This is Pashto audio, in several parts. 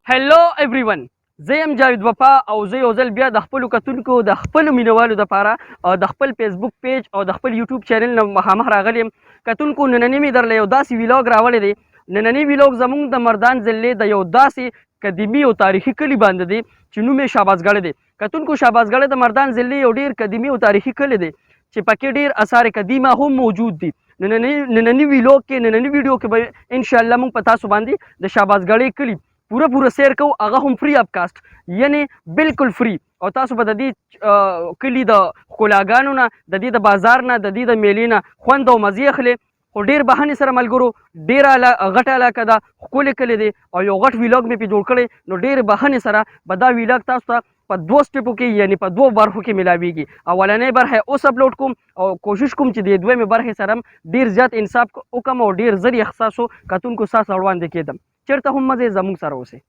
هلو ایوریون، زه یم جاوید وفا او زه یو ځل بیا د خپلو کتونکو د خپلو مینوالو دپاره د خپل فیسبوک پیج او د خپل یوټیوب چینل نه مخامخ راغلی یم. کتونکو نننی مې درله یو داسې ویلاګ راوړی دی. نننی ویلاګ زموږ د مردان ضلعې د یو داسې قدیمي او تاریخي کلي باندې دی چې نوم یې شهبازګړه دی. کتونکو شهبازګړه د مردان ضلعې یو ډېر قدیمي او تاریخي کلی دی چې پکې ډېر اثار قدیمه هم موجود دي. نننی ویلاګ کې نننی ویډیو کې به انشاءالله موږ په تاسو باندې د شهبازګړې کلي پوره سیر کوو، هغه هم فری اف کاسټ، یعنی بالکل فری. او تاسو به د دې کلي د ښکلاګانو نه، د دې د بازار نه، د دې د میلې نه خوند او مزې اخلئ. خو ډېر بهانې سره ملګرو، ډېره غټه علاقه ده، ښکلی کلی دی او یو غټ ویلاګ مې پرې جوړ کړی. نو ډېرې بهانې سره به دا ویلاګ تاسو ته په 2 سټیپو کې یعنی په 2 برخو کې ملاویږي. اولنۍ برخه یې اوس اپلوډ کوم او کوشش کوم چې د دویمې برخې سره هم ډېر زیات انصاف وکړم او ډېر زر یې ستاسو کتونکو ستاسو وړاندې کېدم. چېرته هم مزې زموږ سره اوسئ.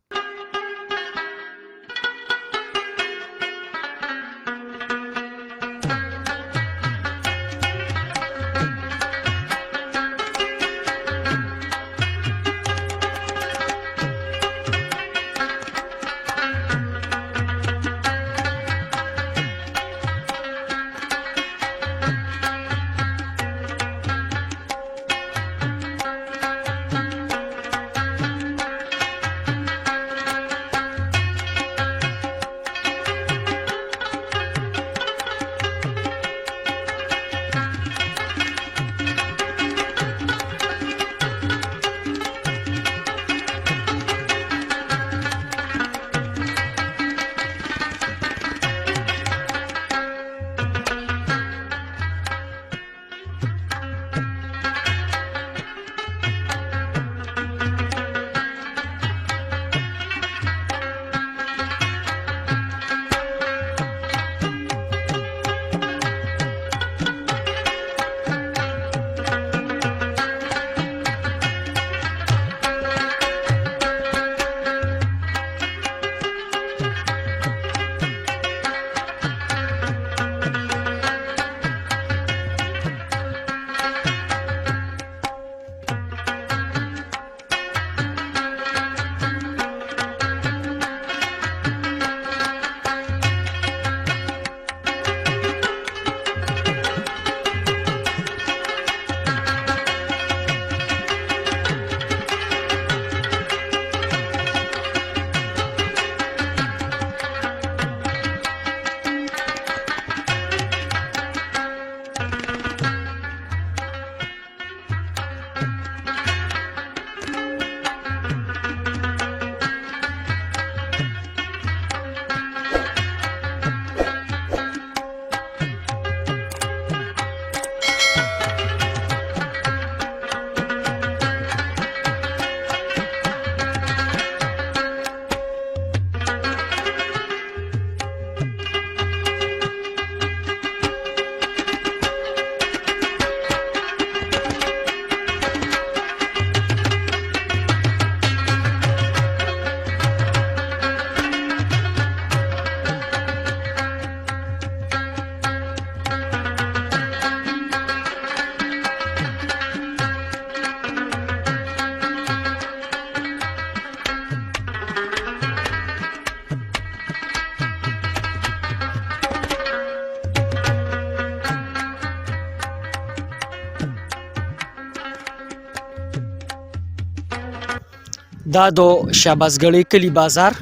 دا د شهبازګړې کلي بازار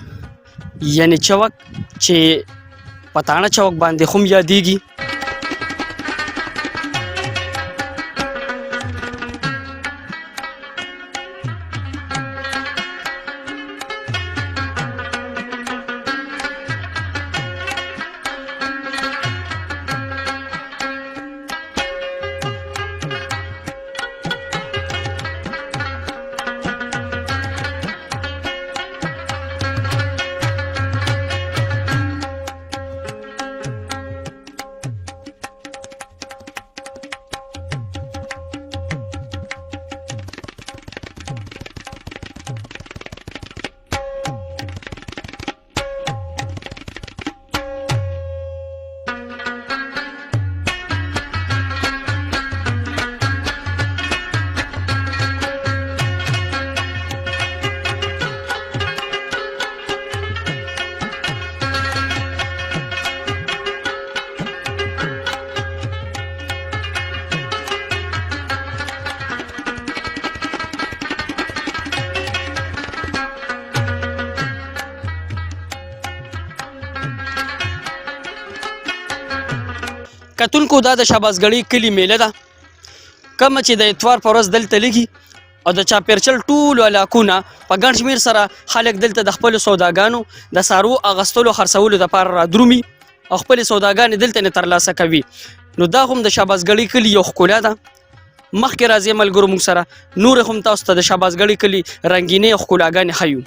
یعنی چوک چې پتانه چوک باندې هم یادېږي. کتونکو دا د شهبازګړۍ کلي میله ده کومه چې د اتوار په ورځ دلته لګي او د چاپیرچل ټولو علاقونه په ګڼ شمېر سره خلک دلته د خپلو سوداګانو د څاروو اغوستلو خرڅولو دپاره رادرومي او خپلې سوداګانې دلته نه ترلاسه کوي. نو دا هم د شهبازګړۍ کلي یو ښکلا ده. مخکې راځي ملګرو موږ سره نور هم تاسو ته د شهبازګړۍ کلي رنګینې او ښکلاګانې ښیو.